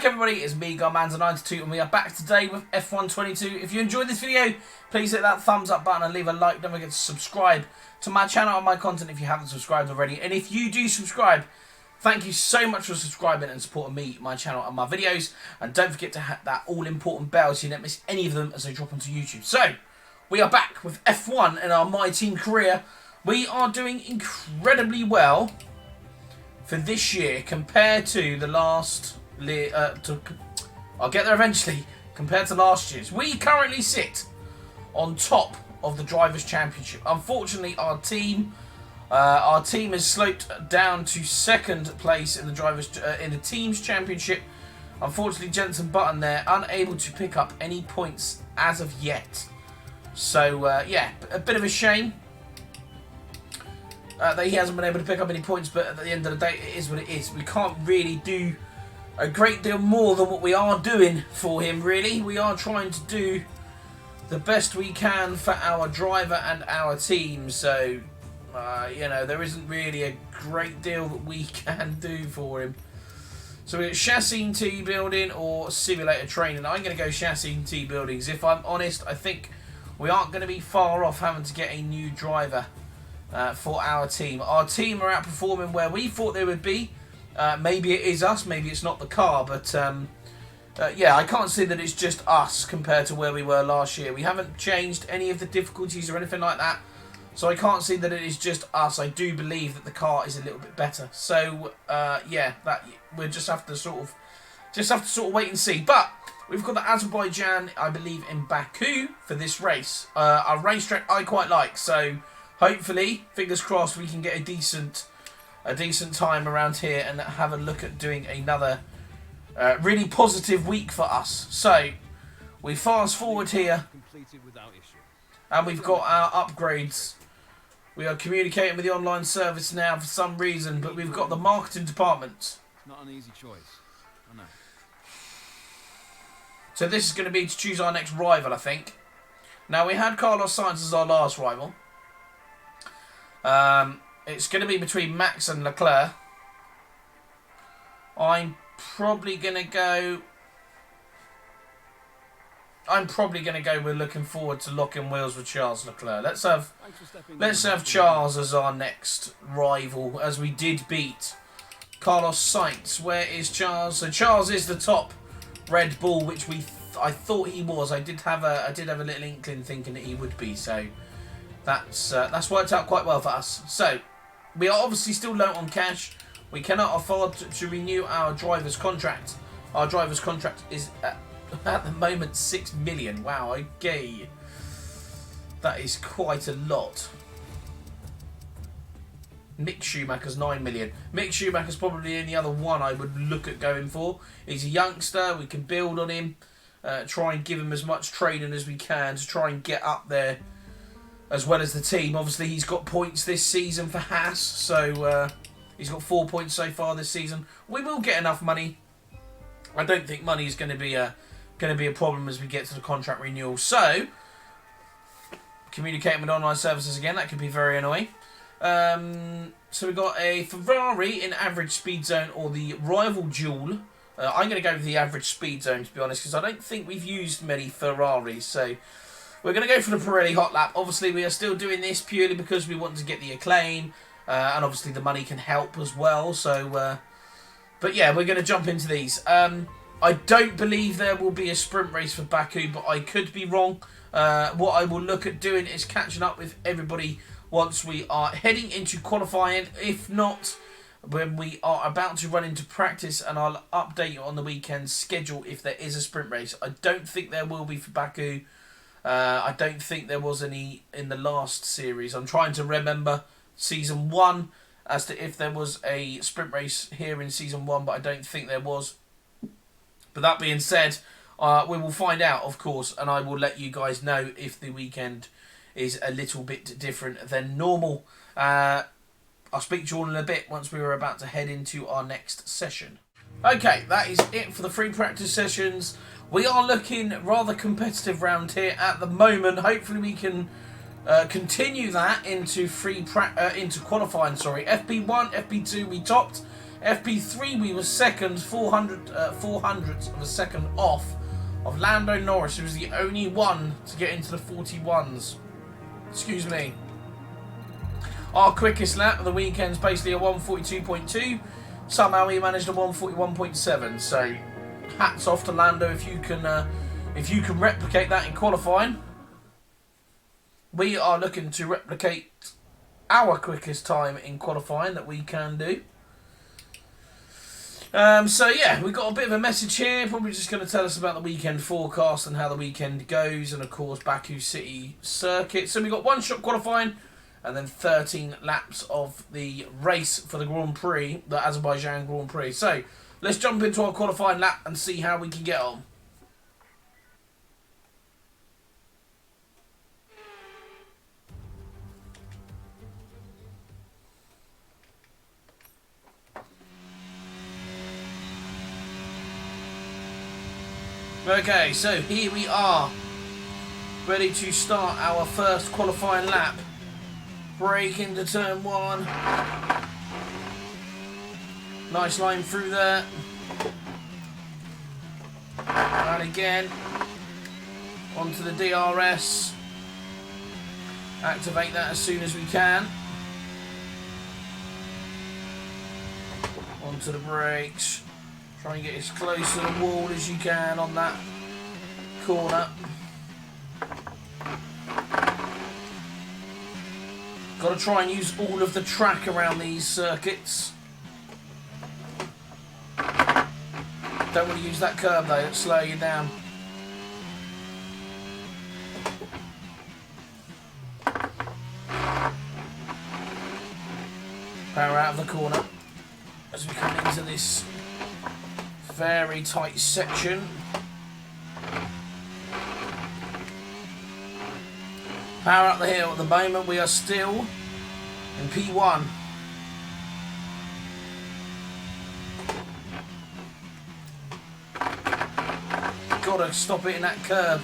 back everybody, it's me, Garmanza92, and we are back today with F122. If you enjoyed this video, please hit that thumbs up button and leave a like. Don't forget to subscribe to my channel and my content if you haven't subscribed already. And if you do subscribe, thank you so much for subscribing and supporting me, my channel and my videos. And don't forget to hit that all-important bell so you don't miss any of them as they drop onto YouTube. So, we are back with F1 in our My Team career. We are doing incredibly well for this year compared to the last... I'll get there eventually. Compared to last year's, we currently sit on top of the Drivers' Championship. Unfortunately, our team has sloped down to second place in the Teams Championship. Unfortunately, Jenson Button there unable to pick up any points as of yet. So yeah, a bit of a shame that he hasn't been able to pick up any points. But at the end of the day, it is what it is. We can't really do a great deal more than what we are doing for him, really. We are trying to do the best we can for our driver and our team. So, you know, there isn't really a great deal that we can do for him. So we've got chassis and T building or simulator training. I'm going to go chassis and T buildings. If I'm honest, I think we aren't going to be far off having to get a new driver for our team. Our team are outperforming where we thought they would be. Maybe it is us, maybe it's not the car, but yeah, I can't see that it's just us compared to where we were last year. We haven't changed any of the difficulties or anything like that, so I can't see that it is just us. I do believe that the car is a little bit better. So yeah, we'll just have to sort of wait and see. But we've got the Azerbaijan, I believe, in Baku for this race. Our racetrack I quite like, so hopefully, fingers crossed, we can get a decent time around here and have a look at doing another really positive week for us. So we fast forward here and we've got our upgrades. We are communicating with the online service now for some reason, but we've got the marketing department. Not an easy choice, I know. So this is going to be to choose our next rival, I think. Now we had Carlos Sainz as our last rival. It's going to be between Max and Leclerc. I'm probably going to go... We're looking forward to locking wheels with Charles Leclerc. Let's have Charles as our next rival, as we did beat Carlos Sainz. Where is Charles? So Charles is the top Red Bull, which I thought he was. I did have a little inkling thinking that he would be. So that's worked out quite well for us. So we are obviously still low on cash. We cannot afford to renew our driver's contract. Our driver's contract is at the moment 6 million. Wow, okay. That is quite a lot. Mick Schumacher's 9 million. Mick Schumacher's probably any other one I would look at going for. He's a youngster. We can build on him. Try and give him as much training as we can to try and get up there, as well as the team. Obviously, he's got points this season for Haas, so he's got 4 points so far this season. We will get enough money. I don't think money is going to be a problem as we get to the contract renewal. So, communicating with online services again, that could be very annoying. So we've got a Ferrari in average speed zone or the rival duel. I'm going to go with the average speed zone, to be honest, because I don't think we've used many Ferraris. So we're going to go for the Pirelli Hot Lap. Obviously, we are still doing this purely because we want to get the acclaim. And obviously, the money can help as well. So, but yeah, we're going to jump into these. I don't believe there will be a sprint race for Baku, but I could be wrong. What I will look at doing is catching up with everybody once we are heading into qualifying. If not, when we are about to run into practice, and I'll update you on the weekend schedule if there is a sprint race. I don't think there will be for Baku. I don't think there was any in the last series. I'm trying to remember Season 1 as to if there was a sprint race here in Season 1, but I don't think there was. But that being said, we will find out, of course, and I will let you guys know if the weekend is a little bit different than normal. I'll speak to you all in a bit once we are about to head into our next session. Okay, that is it for the free practice sessions. We are looking rather competitive round here at the moment. Hopefully we can continue that into into qualifying. Sorry, FP1, FP2 we topped. FP3 we were second, 400 400ths of a second off of Lando Norris, who was the only one to get into the 41s. Excuse me. Our quickest lap of the weekend's basically a 1:42.2. Somehow he managed a 1:41.7. So hats off to Lando if you can replicate that in qualifying. We are looking to replicate our quickest time in qualifying that we can do. So yeah, we've got a bit of a message here, probably just going to tell us about the weekend forecast and how the weekend goes, and of course Baku City Circuit. So we've got one shot qualifying and then 13 laps of the race for the Grand Prix, the Azerbaijan Grand Prix. So let's jump into our qualifying lap and see how we can get on. Okay, so here we are, ready to start our first qualifying lap. Brake into turn 1. Nice line through there. And again, onto the DRS. Activate that as soon as we can. Onto the brakes. Try and get as close to the wall as you can on that corner. Got to try and use all of the track around these circuits. Don't want to use that curb though, it'll slow you down. Power out of the corner as we come into this very tight section. Power up the hill. At the moment we are still in P1. Gotta stop it in that curb.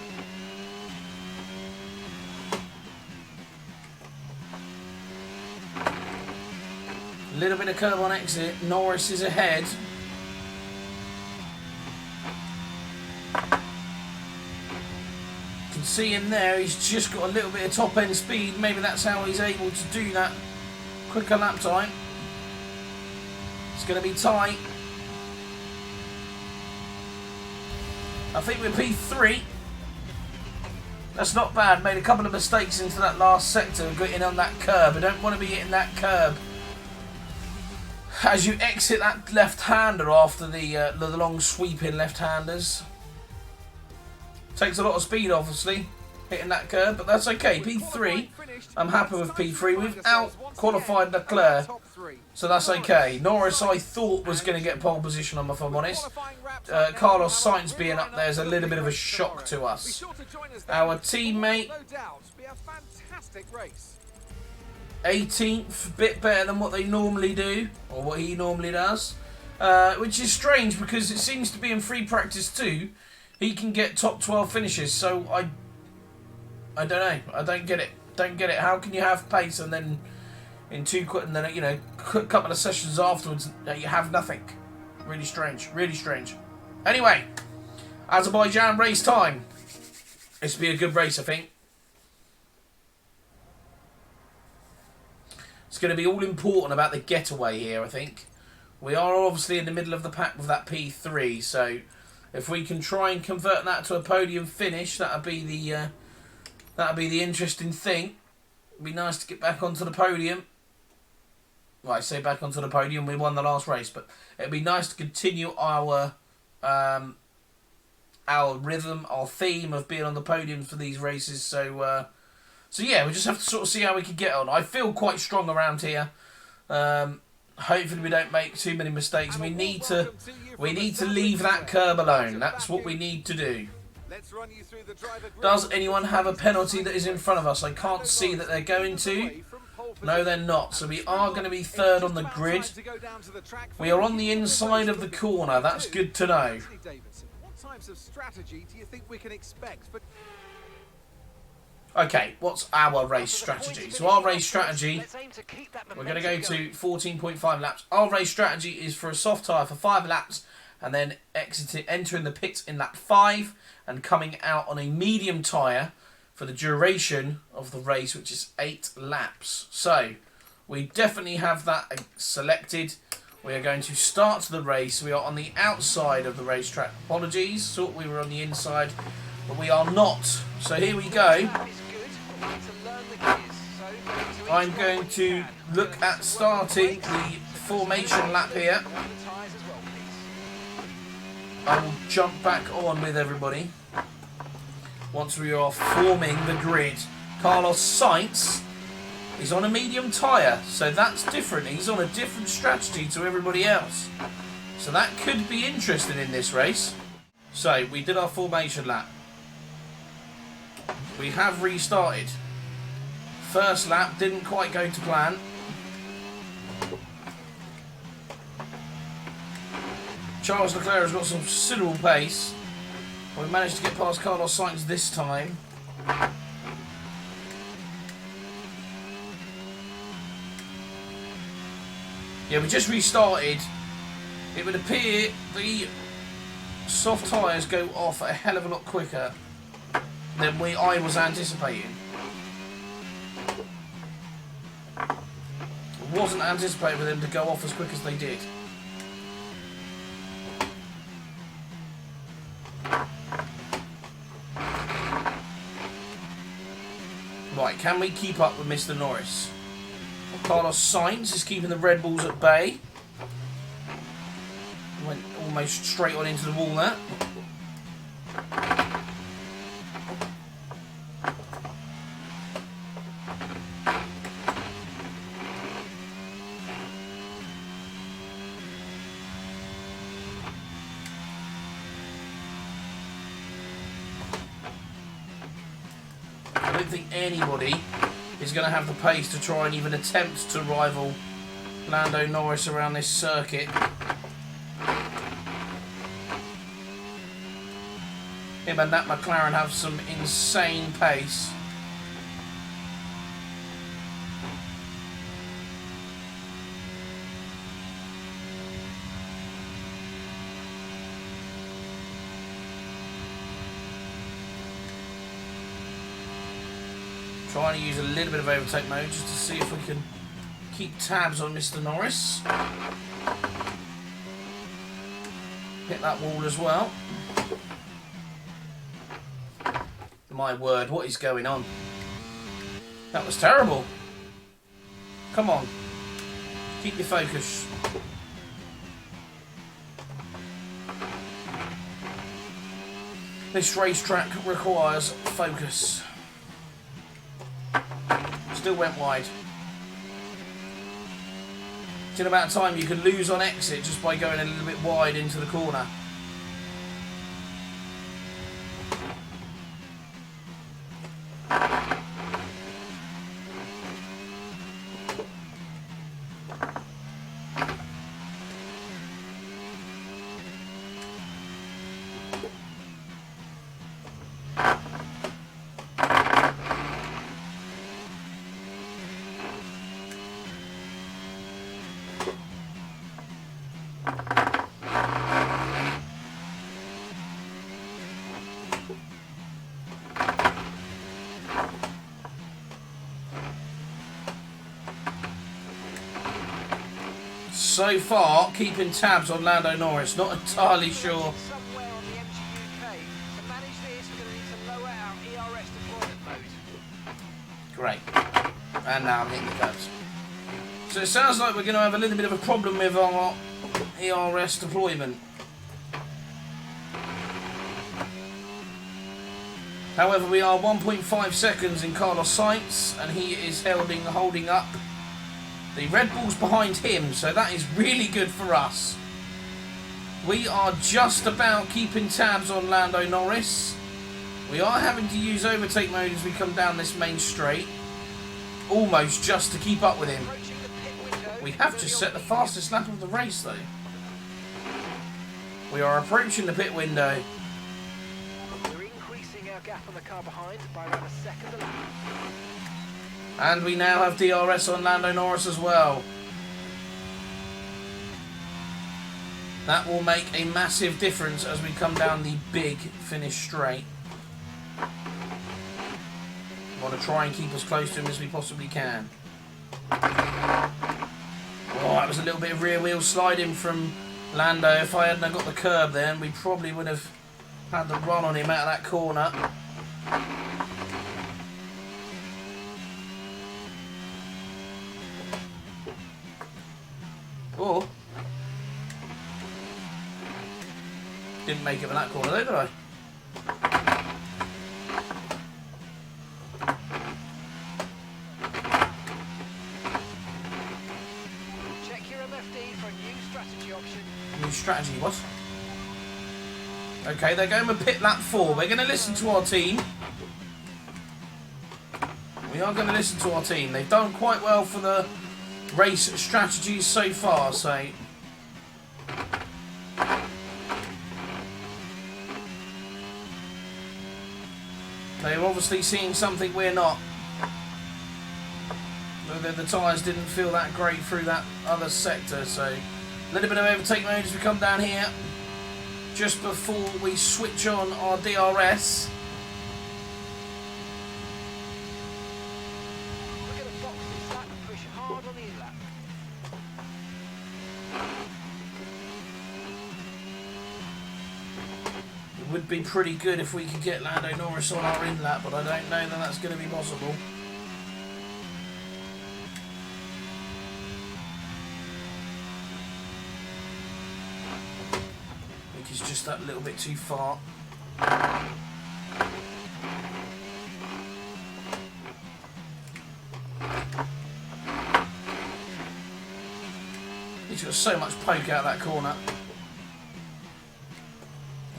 A little bit of curb on exit. Norris is ahead. See him there, he's just got a little bit of top end speed. Maybe that's how he's able to do that quicker lap time. It's going to be tight. I think we're P3. That's not bad. Made a couple of mistakes into that last sector, getting on that curb. I don't want to be hitting that curb as you exit that left-hander after the long sweeping left-handers. Takes a lot of speed, obviously, hitting that curb, but that's okay. P3, I'm happy with P3. We've out-qualified Leclerc, so that's okay. Norris, I thought, was going to get pole position, if I'm honest. Carlos Sainz being up there is a little bit of a shock to us. Our teammate, 18th, bit better than what they normally do, or what he normally does, which is strange because it seems to be in free practice too. He can get top 12 finishes, so I don't know. I don't get it. Don't get it. How can you have pace and then in a couple of sessions afterwards you have nothing? Really strange. Really strange. Anyway, Azerbaijan race time. This will be a good race, I think. It's going to be all important about the getaway here, I think. We are obviously in the middle of the pack with that P3, so if we can try and convert that to a podium finish, that'd be the interesting thing. It'd be nice to get back onto the podium. Well, I say back onto the podium. We won the last race, but it'd be nice to continue our rhythm, our theme of being on the podium for these races. So yeah, we just have to sort of see how we can get on. I feel quite strong around here. Hopefully we don't make too many mistakes. We need to leave that curb alone. That's what we need to do. Does anyone have a penalty that is in front of us? I can't see that they're going to. No, they're not. So we are going to be third on the grid. We are on the inside of the corner. That's good to know. What types of strategy do you think we can expect? Okay, what's our race strategy? So our race strategy, we're going to go to 14.5 laps. Our race strategy is for a soft tyre for 5 laps and then entering the pits in lap 5 and coming out on a medium tyre for the duration of the race, which is 8 laps. So we definitely have that selected. We are going to start the race. We are on the outside of the racetrack. Apologies, thought we were on the inside, but we are not. So here we go. I'm going to look at starting the formation lap here. I will jump back on with everybody once we are forming the grid. Carlos Sainz is on a medium tyre, so that's different. He's on a different strategy to everybody else. So that could be interesting in this race. So we did our formation lap. We have restarted. First lap didn't quite go to plan. Charles Leclerc has got some considerable pace. We managed to get past Carlos Sainz this time. Yeah, we just restarted. It would appear the soft tyres go off a hell of a lot quicker than I was anticipating. I wasn't anticipating for them to go off as quick as they did. Right, can we keep up with Mr. Norris? Carlos Sainz is keeping the Red Bulls at bay. Went almost straight on into the wall there. I don't think anybody is going to have the pace to try and even attempt to rival Lando Norris around this circuit. Him and that McLaren have some insane pace. Trying to use a little bit of overtake mode just to see if we can keep tabs on Mr. Norris. Hit that wall as well. My word, what is going on? That was terrible. Come on. Keep your focus. This racetrack requires focus. Still went wide. It's about time you could lose on exit just by going a little bit wide into the corner. So far, keeping tabs on Lando Norris. Not entirely sure. Great. And now I'm hitting the curbs. So it sounds like we're going to have a little bit of a problem with our ERS deployment. However, we are 1.5 seconds in Carlos Sainz, and he is holding up the Red Bull's behind him, so that is really good for us. We are just about keeping tabs on Lando Norris. We are having to use overtake mode as we come down this main straight, almost just to keep up with him. We have just set the fastest lap of the race though. We are approaching the pit window. our gap on the car behind by around a second a lap. And we now have DRS on Lando Norris as well. That will make a massive difference as we come down the big finish straight. Want to try and keep as close to him as we possibly can. Oh, that was a little bit of rear wheel sliding from Lando. If I hadn't got the curb then, we probably would have had the run on him out of that corner. Oh. Didn't make it in that corner though, did I? Check your MFD for a new strategy option. New strategy, what? Okay, they're going with pit lap 4. We're going to listen to our team. We are going to listen to our team. They've done quite well for the race strategies so far, so... They're obviously seeing something we're not. The tyres didn't feel that great through that other sector, so a little bit of overtake mode as we come down here just before we switch on our DRS. We're going to box this lap and push hard on the in-lap. It would be pretty good if we could get Lando Norris on our in-lap, but I don't know that that's going to be possible. I think he's just that little bit too far. He's got so much poke out of that corner.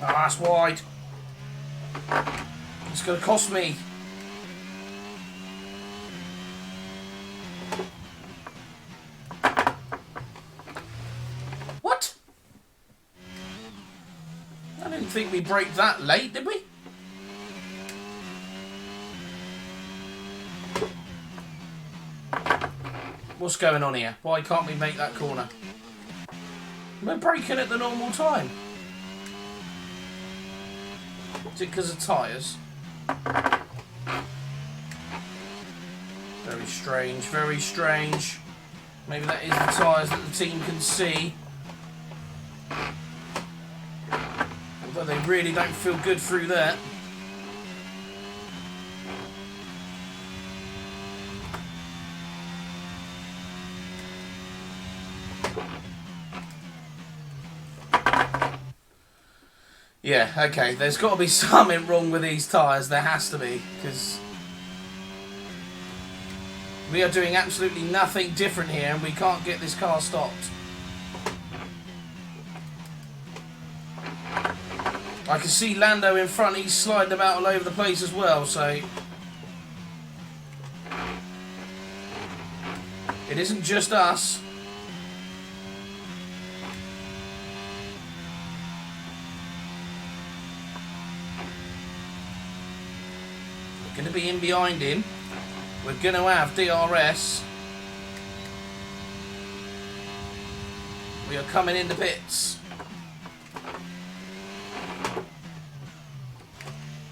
Oh, that's wide. It's going to cost me. What? I didn't think we braked that late, did we? What's going on here? Why can't we make that corner? We're braking at the normal time. Is it because of tyres? Very strange, very strange. Maybe that is the tyres that the team can see. Although they really don't feel good through that. Yeah, okay, there's got to be something wrong with these tyres. There has to be, because we are doing absolutely nothing different here and we can't get this car stopped. I can see Lando in front, he's sliding about all over the place as well, so it isn't just us. We're going to be in behind him. We're going to have DRS. We are coming in the pits.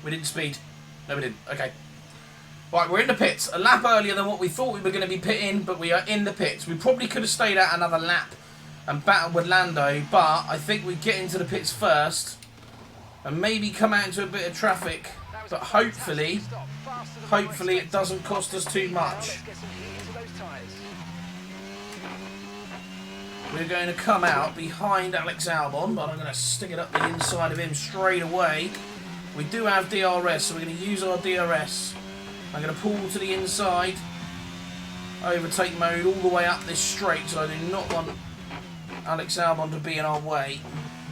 We didn't speed. No, we didn't. Okay. Right, we're in the pits. A lap earlier than what we thought we were going to be pitting, but we are in the pits. We probably could have stayed out another lap and battled with Lando, but I think we get into the pits first and maybe come out into a bit of traffic. But hopefully it doesn't cost us too much. We're going to come out behind Alex Albon, but I'm going to stick it up the inside of him straight away. We do have DRS, so we're going to use our DRS. I'm going to pull to the inside, overtake mode all the way up this straight, so I do not want Alex Albon to be in our way.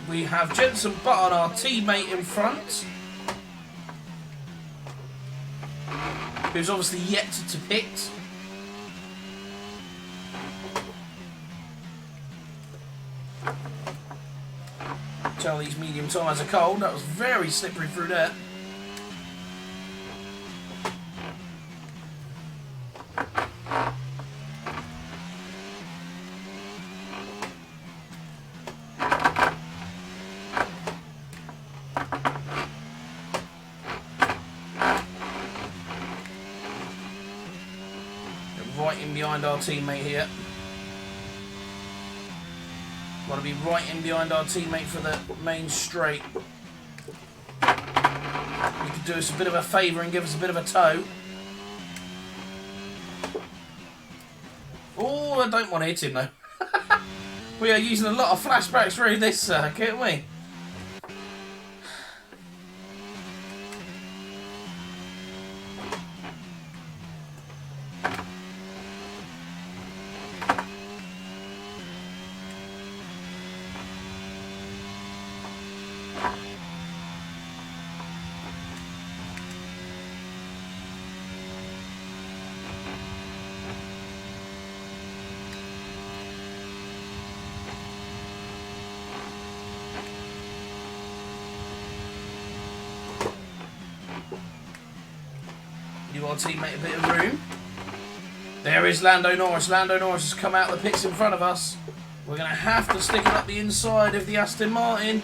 We have Jenson Button, our teammate, in front, who's obviously yet to pit. Tell these medium tyres are cold. That was very slippery through there. right in behind our teammate here. Want to be right in behind our teammate for the main straight. You could do us a bit of a favour and give us a bit of a tow. Oh, I don't want to hit him though. We are using a lot of flashbacks through this circuit, aren't we? Give our teammate a bit of room. There is Lando Norris. Lando Norris has come out of the pits in front of us. We're going to have to stick it up the inside of the Aston Martin.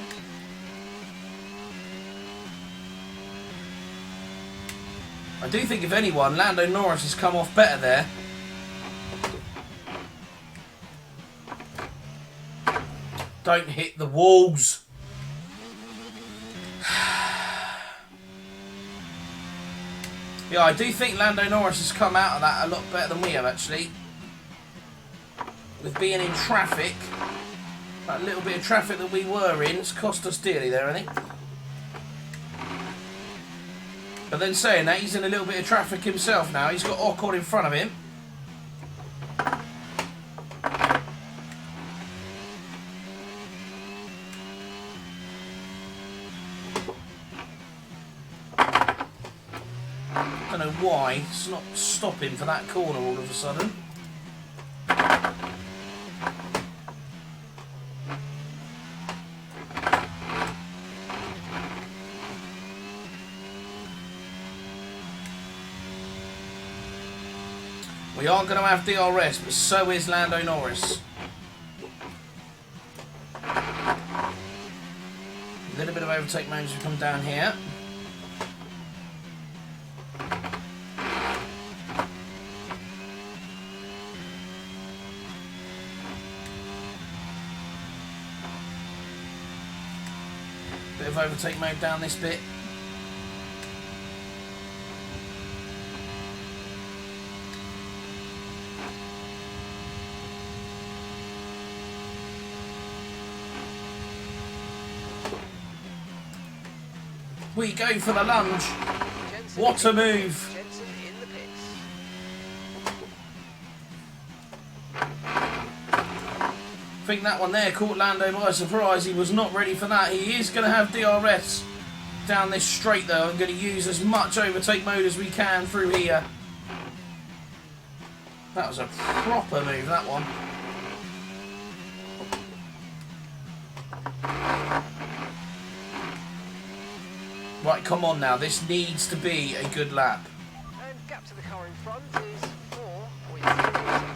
I do think if anyone, Lando Norris has come off better there. Don't hit the walls. Yeah, I do think Lando Norris has come out of that a lot better than we have, actually. With being in traffic, that little bit of traffic that we were in, it's cost us dearly there, I think. But then saying that, he's in a little bit of traffic himself now. He's got Ocon in front of him. I don't know why it's not stopping for that corner all of a sudden. We are going to have DRS, but so is Lando Norris. A little bit of overtake mode as we come down here. Bit of overtake mode down this bit. We go for the lunge. Jensen What a move. Jensen in the pits. I think that one there caught Lando by surprise. He was not ready for that. He is going to have DRS down this straight though. I'm going to use as much overtake mode as we can through here. That was a proper move, that one. Right, come on now. This needs to be a good lap. And gap to the car in front is 4.0 seconds.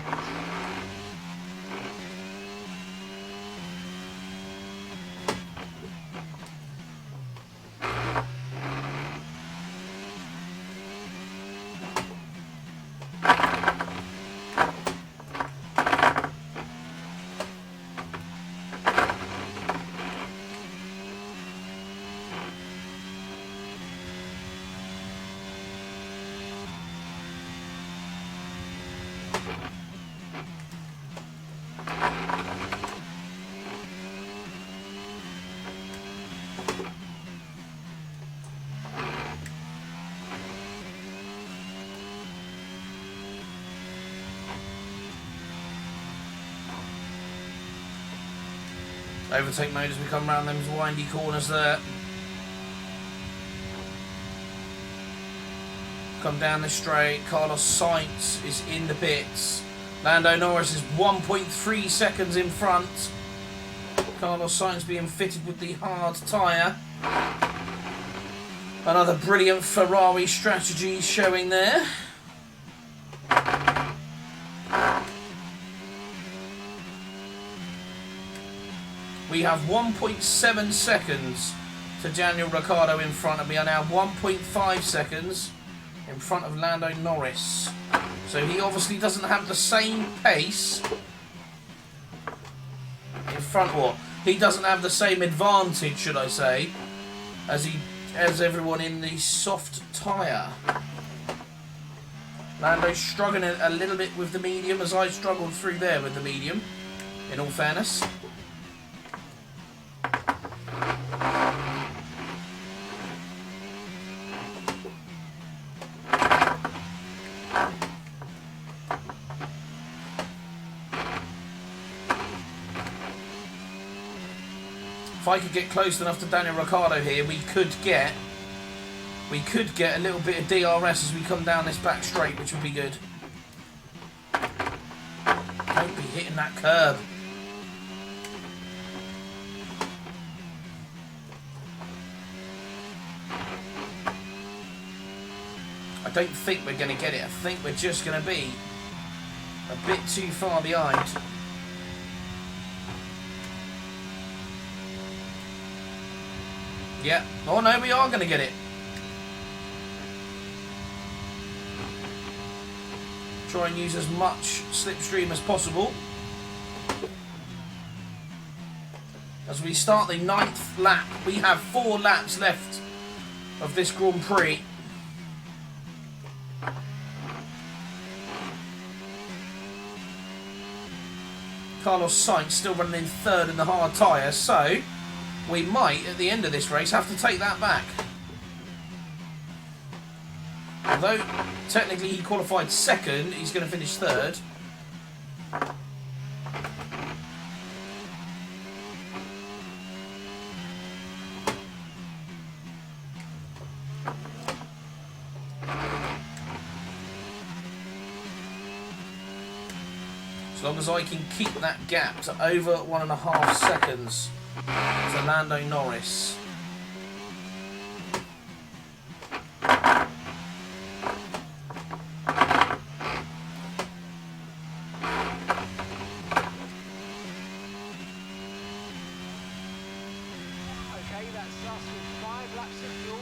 Overtake mode as we come around those windy corners there. Come down the straight. Carlos Sainz is in the pits. Lando Norris is 1.3 seconds in front. Carlos Sainz being fitted with the hard tyre. Another brilliant Ferrari strategy showing there. We have 1.7 seconds to Daniel Ricciardo in front, and we are now 1.5 seconds in in front of Lando Norris. So he obviously doesn't have the same pace in front, or he doesn't have the same advantage, should I say, as everyone in the soft tyre. Lando's struggling a little bit with the medium, as I struggled through there with the medium, in all fairness. If I could get close enough to Daniel Ricciardo here, we could get a little bit of DRS as we come down this back straight, which would be good. Don't be hitting that curb. I don't think we're going to get it. I think we're just going to be a bit too far behind. Yeah. Oh no, we are going to get it. Try and use as much slipstream as possible. As we start the 9th lap, we have 4 laps left of this Grand Prix. Carlos Sainz still running in 3rd in the hard tyre, so we might, at the end of this race, have to take that back. Although, technically he qualified 2nd, he's going to finish 3rd. As long as I can keep that gap to over 1.5 seconds to Lando Norris.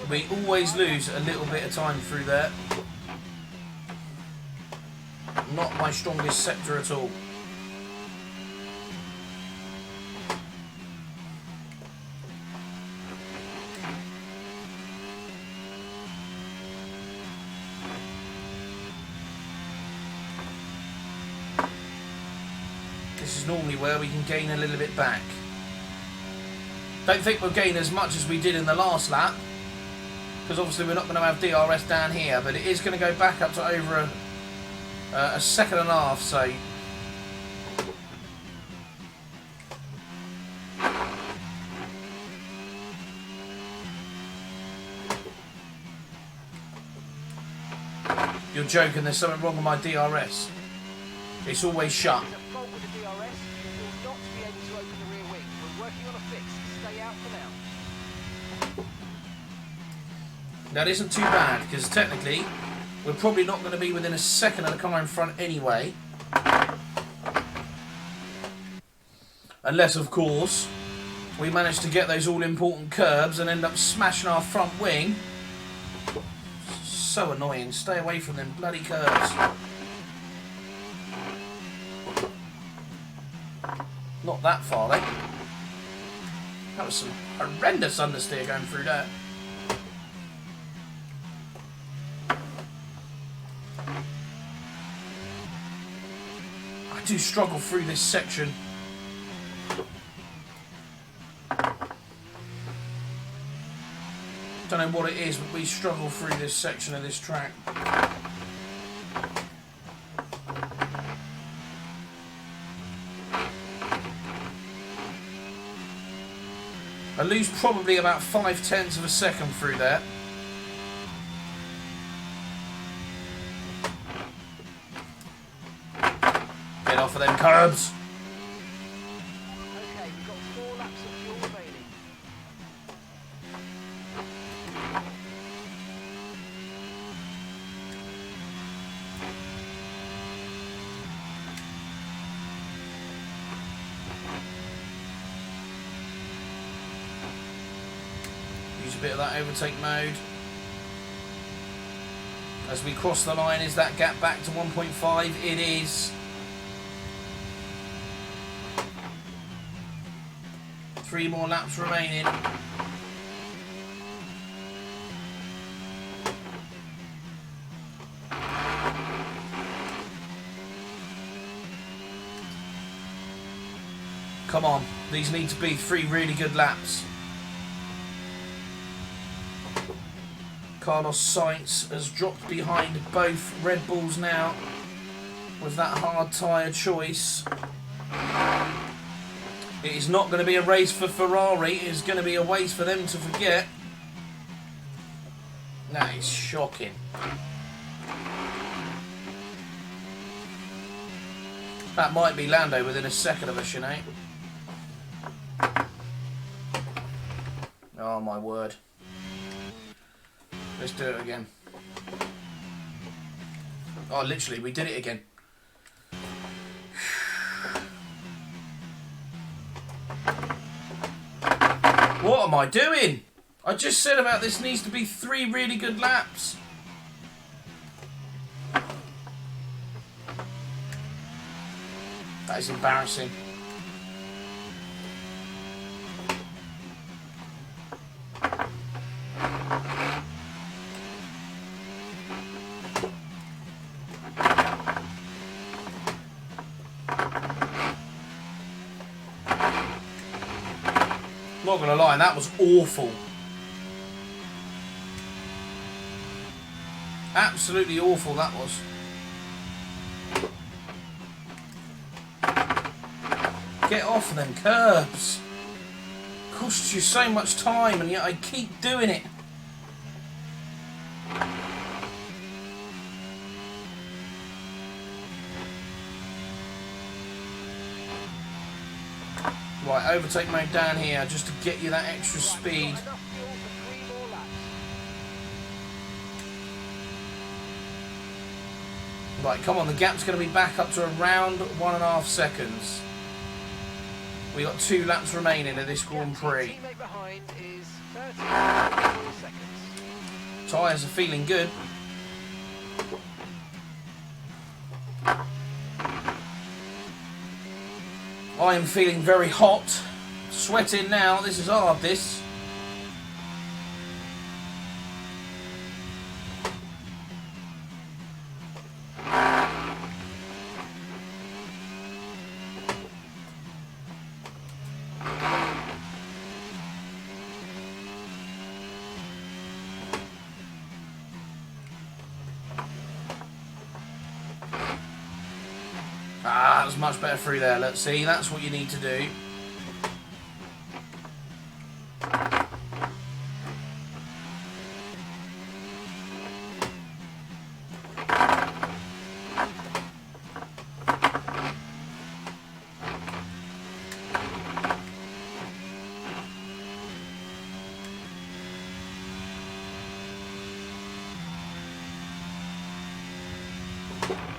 We always lose a little bit of time through there. Not my strongest sector at all. This is normally where we can gain a little bit back. Don't think we'll gain as much as we did in the last lap, because obviously we're not going to have DRS down here, but it is going to go back up to over a 2.5 seconds, so you're joking, there's something wrong with my DRS. It's always shut. That isn't too bad, because technically we're probably not going to be within a second of the car in front anyway. Unless, of course, we manage to get those all-important curbs and end up smashing our front wing. So annoying. Stay away from them bloody curbs. Not that far, though. That was some horrendous understeer going through there. I do struggle through this section. Don't know what it is, but we struggle through this section of this track. I lose probably about 0.5 of a second through there. Get off of them curbs. Okay, we've got 4 laps of fuel remaining. Use a bit of that overtake mode. As we cross the line, is that gap back to 1.5? It is. 3 more laps remaining. Come on, these need to be 3 really good laps. Carlos Sainz has dropped behind both Red Bulls now with that hard tyre choice. It is not going to be a race for Ferrari, it is going to be a race for them to forget. That is shocking. That might be Lando within a second of us, you know. Oh my word. Let's do it again. Oh, literally, we did it again. What am I doing? I just said about this needs to be 3 really good laps. That is embarrassing. Not gonna lie, that was awful. Absolutely awful that was. Get off them curbs. Costs you so much time and yet I keep doing it. Right, overtake mode down here just to get you that extra speed. Right, come on, the gap's going to be back up to around 1.5 seconds. We got 2 laps remaining of this Grand Prix. Tyres are feeling good. I am feeling very hot. Sweating now. This is hard, this. Ah, that was much better through there. Let's see, that's what you need to do.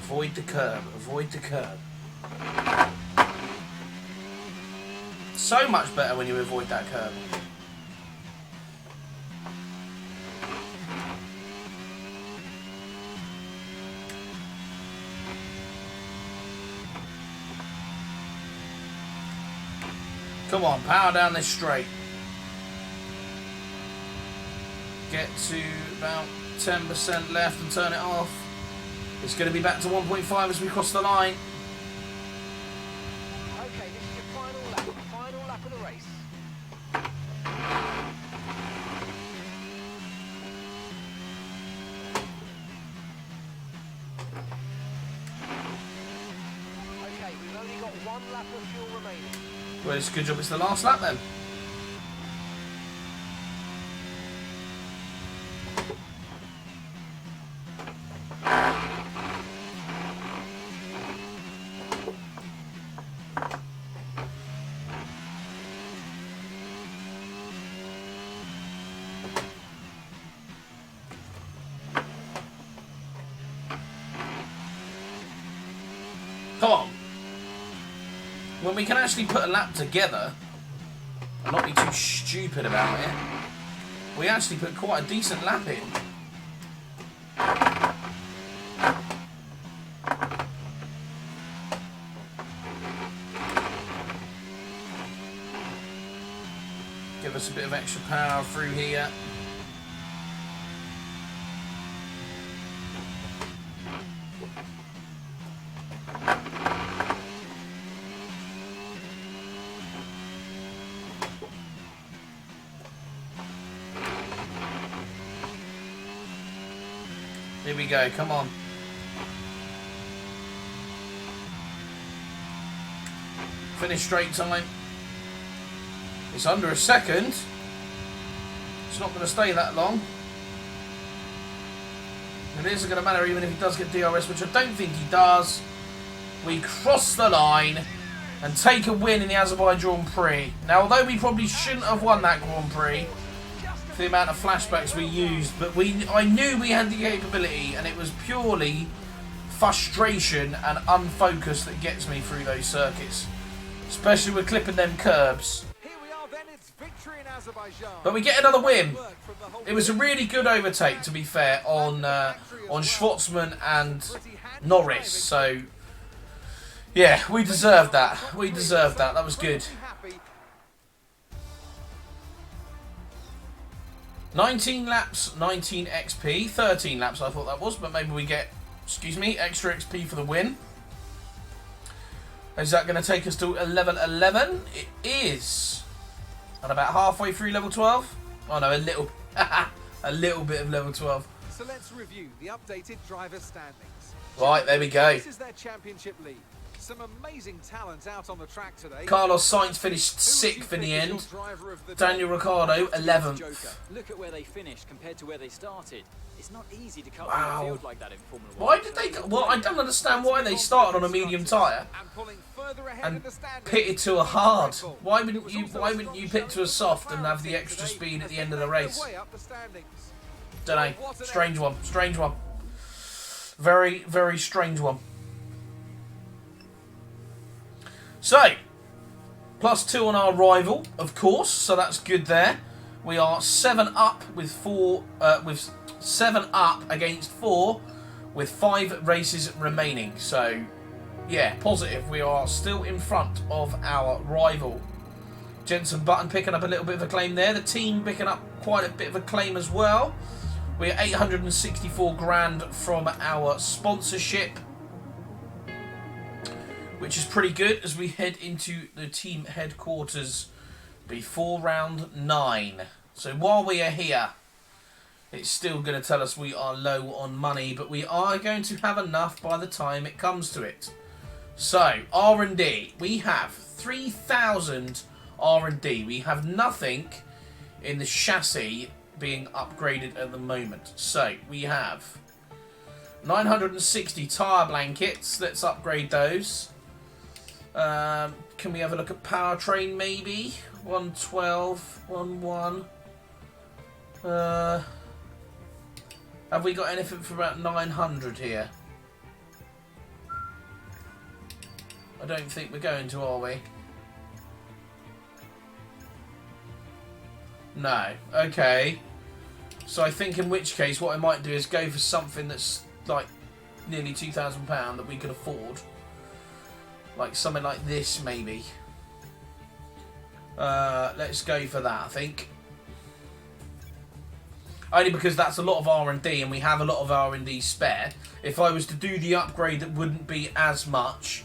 Avoid the curb, avoid the curb. So much better when you avoid that curb. Come on, power down this straight. Get to about 10% left and turn it off. It's going to be back to 1.5 as we cross the line. Okay, this is your final lap of the race. Okay, we've only got 1 lap of fuel remaining. Well, it's a good job it's the last lap then. Come on. When we can actually put a lap together and not be too stupid about it, we actually put quite a decent lap in. give us a bit of extra power through here. Here we go, come on. Finish straight time. It's under a second. It's not going to stay that long. It isn't going to matter even if he does get DRS, which I don't think he does. We cross the line and take a win in the Azerbaijan Prix. Now, although we probably shouldn't have won that Grand Prix, for the amount of flashbacks we used, but I knew we had the capability, and it was purely frustration and unfocus that gets me through those circuits, especially with clipping them curbs. Here we are then, it's victory in Azerbaijan. But we get another win. It was a really good overtake, to be fair, on Schwartzman and Norris. So yeah, we deserved that. We deserved that. That was good. 19 laps, 19 XP, 13 laps I thought that was, but maybe we get, excuse me, extra XP for the win. Is that going to take us to level 11? It is. And about halfway through level 12? Oh no, a little bit of level 12. So let's review the updated driver standings. Right, there we go. This is their championship league. Some amazing talent out on the track today. Carlos Sainz finished 6th in the end. Daniel Ricciardo 11th. Look at where they finished compared to where they started. It's not easy to cut Wow. through a field like that in Formula 1. Why did they? Well, I don't understand why they started on a medium tyre and pitted to a hard. Why wouldn't you pit to a soft and have the extra speed at the end of the race? Don't know. Strange one. Strange one. Very, very strange one. So, +2 on our rival, of course. So that's good there. We are 7 up with 7 up against 4 with 5 races remaining. So, yeah, positive. We are still in front of our rival. Jenson Button picking up a little bit of a claim there. The team picking up quite a bit of a claim as well. We're 864 grand from our sponsorship, which is pretty good as we head into the team headquarters before round 9. So while we are here, it's still going to tell us we are low on money, but we are going to have enough by the time it comes to it. So, R&D. We have 3,000 R&D. We have nothing in the chassis being upgraded at the moment. So, we have 960 tyre blankets. Let's upgrade those. Can we have a look at powertrain maybe? 112, 11. Have we got anything for about 900 here? I don't think we're going to, are we? No. Okay. So I think in which case what I might do is go for something that's like nearly £2,000 that we could afford. Like something like this maybe. Let's go for that, I think. Only because that's a lot of R&D and we have a lot of R&D spare. If I was to do the upgrade, it wouldn't be as much.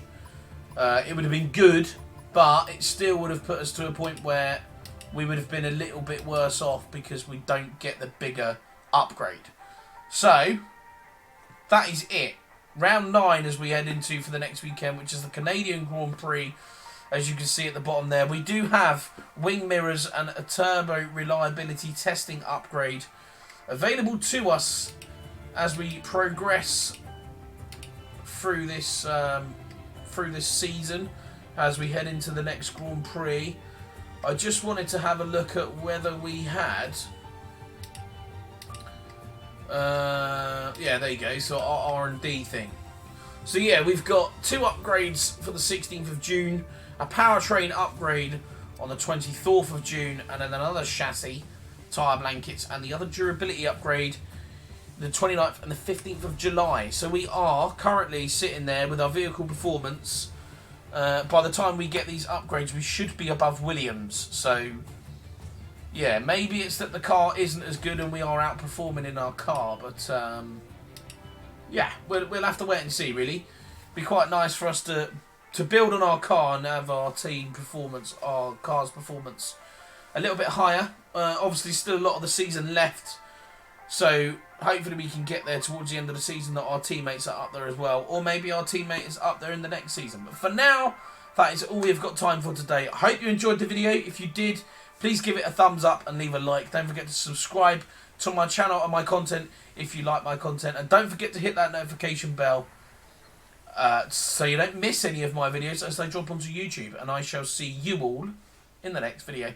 It would have been good, but it still would have put us to a point where we would have been a little bit worse off because we don't get the bigger upgrade. So, that is it. Round 9 as we head into for the next weekend, which is the Canadian Grand Prix. As you can see at the bottom there, we do have wing mirrors and a turbo reliability testing upgrade available to us as we progress through this season, as we head into the next Grand Prix. I just wanted to have a look at whether we had yeah, there you go. So our R&D thing. So yeah, we've got 2 upgrades for the 16th of June, a powertrain upgrade on the 24th of June, and then another chassis, tyre blankets, and the other durability upgrade the 29th and the 15th of July. So we are currently sitting there with our vehicle performance. By the time we get these upgrades, we should be above Williams. So yeah, maybe it's that the car isn't as good and we are outperforming in our car, but yeah, we'll have to wait and see. Really, be quite nice for us to build on our car and have our team performance, our car's performance, a little bit higher. Obviously, still a lot of the season left, so hopefully we can get there towards the end of the season that our teammates are up there as well, or maybe our teammate is up there in the next season. But for now, that is all we've got time for today. I hope you enjoyed the video. If you did, please give it a thumbs up and leave a like. Don't forget to subscribe to my channel and my content if you like my content, and don't forget to hit that notification bell so you don't miss any of my videos as they drop onto YouTube. And I shall see you all in the next video.